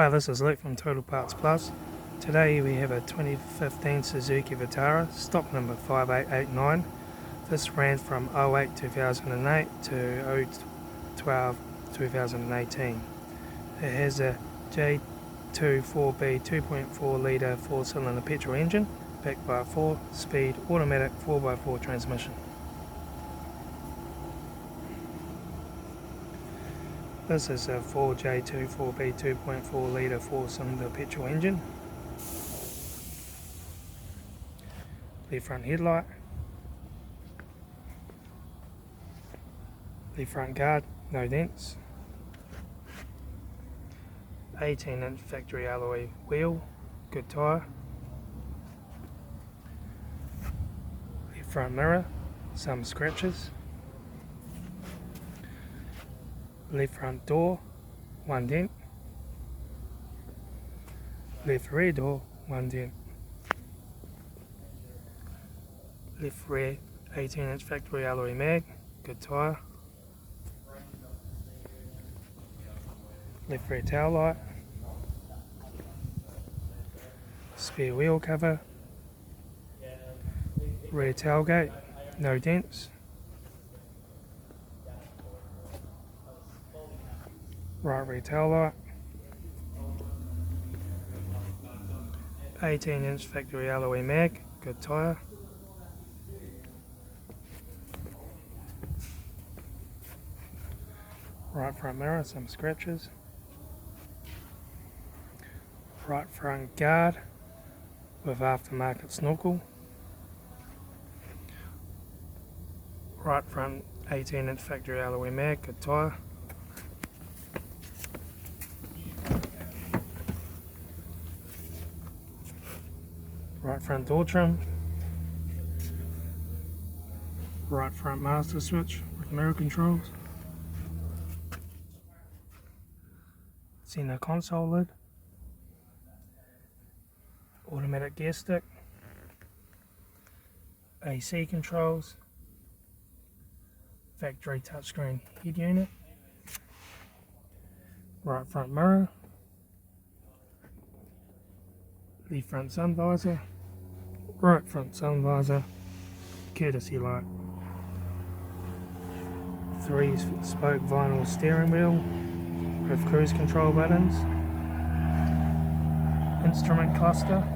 Hi, this is Luke from Total Parts Plus. Today we have a 2015 Suzuki Vitara, stock number 5889. This ran from 08 2008 to 012 2018. It has a J24B 2.4 litre 4-cylinder petrol engine backed by a 4-speed automatic 4x4 transmission. This is a 4J24B 2.4 litre 4-cylinder petrol engine. The front headlight. The front guard, no dents. 18-inch factory alloy wheel, good tyre. The front mirror, some scratches. Left front door, one dent. Left rear door, one dent. Left rear 18-inch factory alloy mag, good tyre. Left rear tail light. Spare wheel cover. Rear tailgate, no dents. Right rear tail light. 18-inch factory alloy mag, good tyre. Right front mirror, some scratches. Right front guard with aftermarket snorkel. Right front 18-inch factory alloy mag, good tyre. Right front door trim. Right front master switch with mirror controls. Center console lid. Automatic gear stick. AC controls. Factory touchscreen head unit. Right front mirror. The front sun visor. Right front sun visor. Courtesy light. 3-spoke vinyl steering wheel with cruise control buttons. Instrument cluster.